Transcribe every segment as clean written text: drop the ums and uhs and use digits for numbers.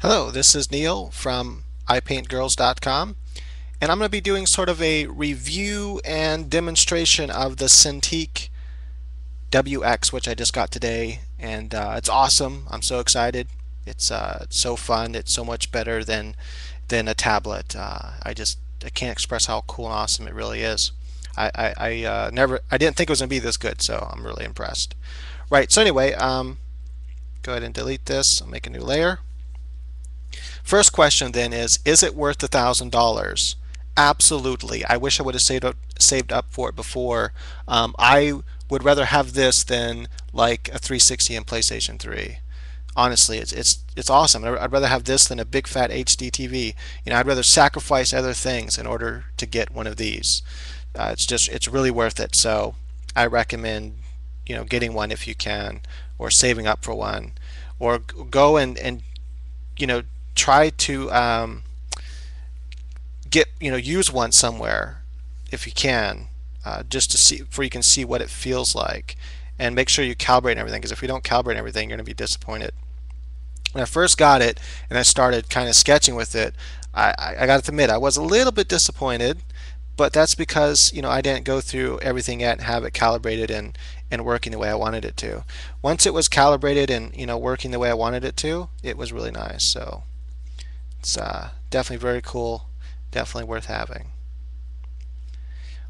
Hello, this is Neil from iPaintGirls.com, and I'm going to be doing sort of a review and demonstration of the Cintiq WX, which I just got today, and it's awesome. I'm so excited. It's so fun. It's so much better than a tablet. I can't express how cool and awesome it really is. I didn't think it was going to be this good, so I'm really impressed. Right. So anyway, go ahead and delete this. I'll make a new layer. First question then is it worth $1,000? Absolutely. I wish I would have saved up for it before. I would rather have this than like a 360 and PlayStation 3. Honestly, it's awesome. I'd rather have this than a big fat HD TV. I'd rather sacrifice other things in order to get one of these. It's really worth it. So I recommend getting one if you can, or saving up for one, or go and you know try to get use one somewhere if you can, just to see for you can see what it feels like, and make sure you calibrate everything, because if you don't calibrate everything you're going to be disappointed. When I first got it and I started kind of sketching with it, I got to admit I was a little bit disappointed, but that's because I didn't go through everything yet and have it calibrated and working the way I wanted it to. Once it was calibrated and working the way I wanted it to, it was really nice. So it's definitely very cool, definitely worth having.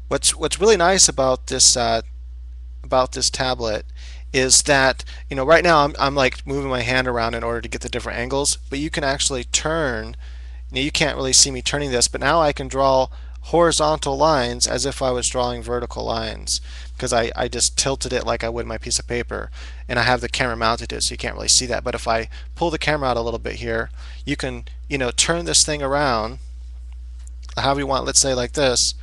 What's really nice about this tablet is that right now I'm like moving my hand around in order to get the different angles, but you can actually turn. You can't really see me turning this, but now I can draw horizontal lines as if I was drawing vertical lines, because I just tilted it like I would my piece of paper, and I have the camera mounted to it so you can't really see that. But if I pull the camera out a little bit here, you can turn this thing around however you want, let's say like this,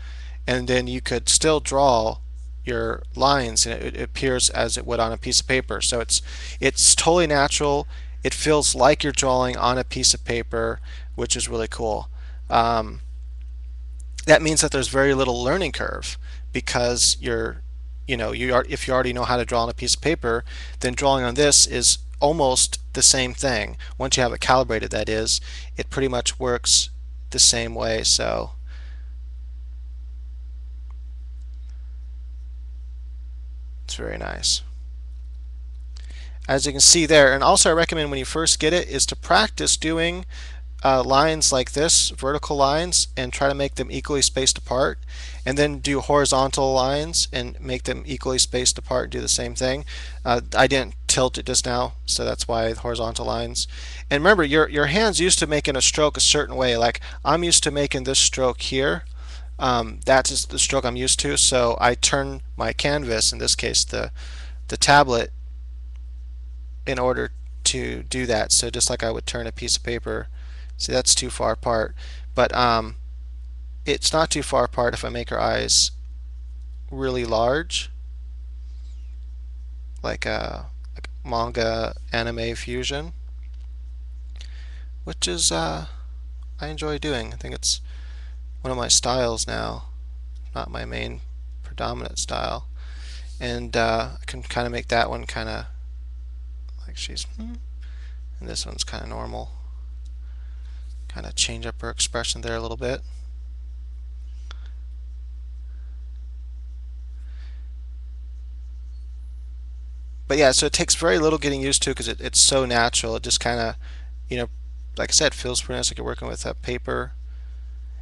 and then you could still draw your lines, and it appears as it would on a piece of paper. So it's totally natural. It feels like you're drawing on a piece of paper, which is really cool. Um, that means that there's very little learning curve, because if you already know how to draw on a piece of paper, then drawing on this is almost the same thing. Once you have it calibrated, that is, it pretty much works the same way. So it's very nice, as you can see there. And also I recommend when you first get it is to practice doing lines like this, vertical lines, and try to make them equally spaced apart, and then do horizontal lines and make them equally spaced apart and do the same thing. I didn't tilt it just now, so that's why the horizontal lines. And remember, your hand's used to making a stroke a certain way. Like I'm used to making this stroke here. That is the stroke I'm used to, so I turn my canvas, in this case the tablet, in order to do that. So just like I would turn a piece of paper. See, that's too far apart, but it's not too far apart if I make her eyes really large, like manga anime fusion, which is I enjoy doing. I think it's one of my styles now, not my main predominant style, and I can kind of make that one kind of like she's, and this one's kind of normal. Kind of change up her expression there a little bit. But yeah, so it takes very little getting used to, because it's so natural. It just kind of, like I said, feels pretty nice, like you're working with paper.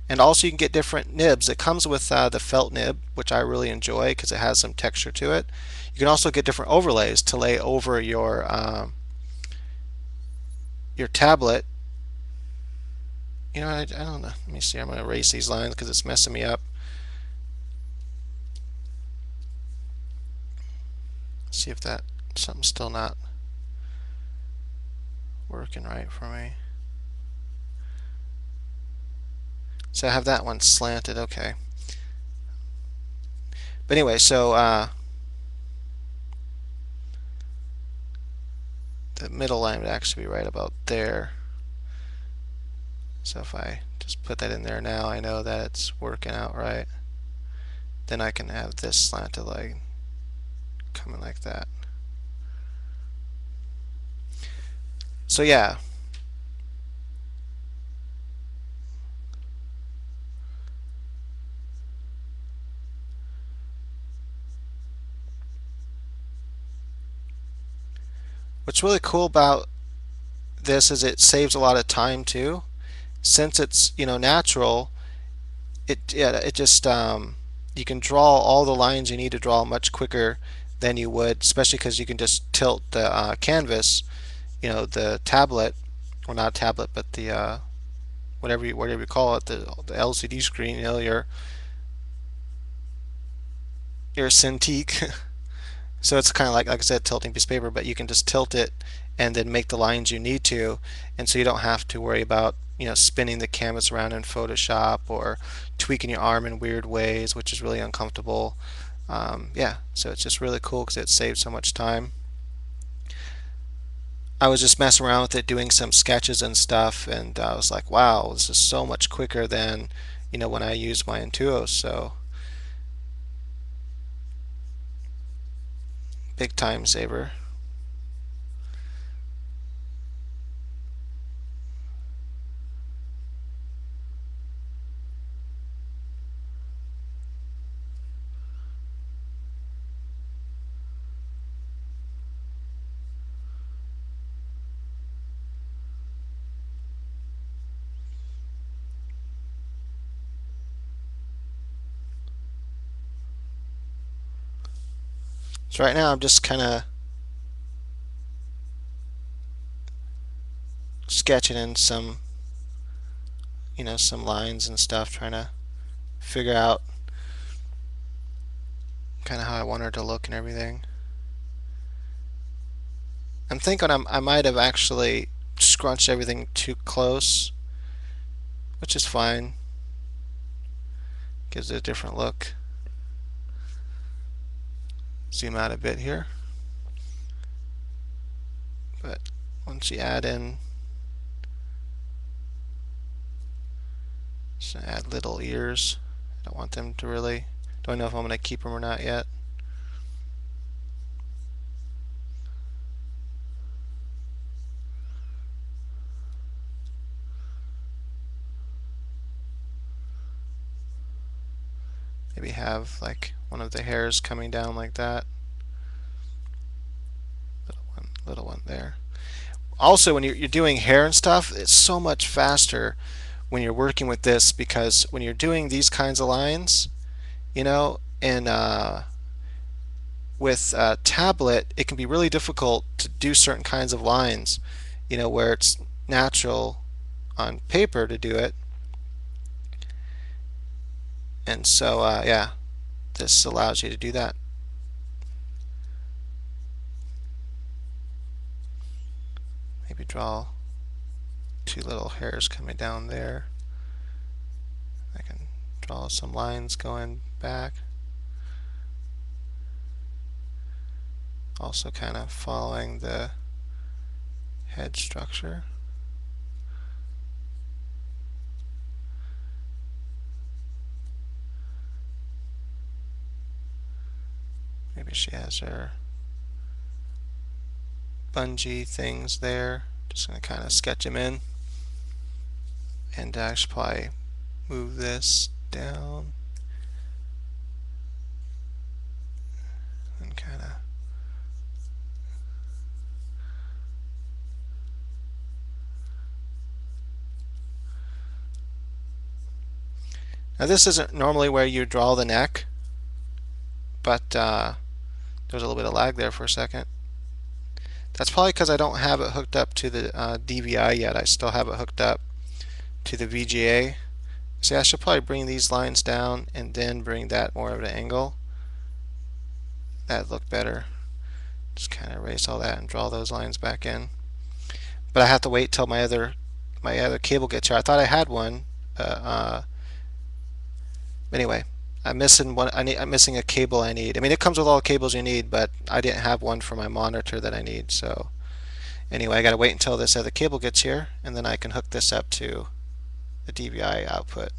And also you can get different nibs. It comes with the felt nib, which I really enjoy because it has some texture to it. You can also get different overlays to lay over your tablet. I don't know. Let me see. I'm going to erase these lines because it's messing me up. See if that something's still not working right for me. So I have that one slanted. Okay. But anyway, so the middle line would actually be right about there. So if I just put that in there now, I know that it's working out right. Then I can have this slanted line coming like that. So yeah, what's really cool about this is it saves a lot of time too. Since it's natural, it just you can draw all the lines you need to draw much quicker than you would, especially because you can just tilt the canvas, the tablet, or not tablet, but the whatever you call it, the LCD screen, your Cintiq. So it's kind of like I said, tilting piece of paper, but you can just tilt it and then make the lines you need to, and so you don't have to worry about spinning the canvas around in Photoshop or tweaking your arm in weird ways, which is really uncomfortable. Yeah, so it's just really cool because it saves so much time. I was just messing around with it, doing some sketches and stuff, and I was like, wow, this is so much quicker than when I use my Intuos. So big time saver. So right now I'm just kind of sketching in some lines and stuff, trying to figure out kind of how I want her to look and everything. I'm thinking I might have actually scrunched everything too close, which is fine. Gives it a different look. Zoom out a bit here. But once you add in, just add little ears. I don't want them to really, don't know if I'm going to keep them or not yet. Maybe have like one of the hairs coming down like that. Little one there. Also, when you're doing hair and stuff, it's so much faster when you're working with this, because when you're doing these kinds of lines, and with a tablet, it can be really difficult to do certain kinds of lines, where it's natural on paper to do it. And so, yeah, this allows you to do that. Maybe draw two little hairs coming down there. I can draw some lines going back. Also kind of following the head structure. Maybe she has her bungee things there. Just going to kind of sketch them in. And I should probably move this down and kind of now this isn't normally where you draw the neck, but there's a little bit of lag there for a second. That's probably because I don't have it hooked up to the DVI yet. I still have it hooked up to the VGA. See, I should probably bring these lines down and then bring that more of an angle. That'd look better. Just kind of erase all that and draw those lines back in. But I have to wait till my other cable gets here. I thought I had one. Anyway, I'm missing one. I'm missing a cable I need. I mean, it comes with all the cables you need, but I didn't have one for my monitor that I need. So anyway, I got to wait until this other cable gets here, and then I can hook this up to the DVI output.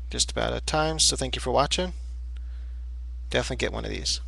Just about out of time, so thank you for watching. Definitely get one of these.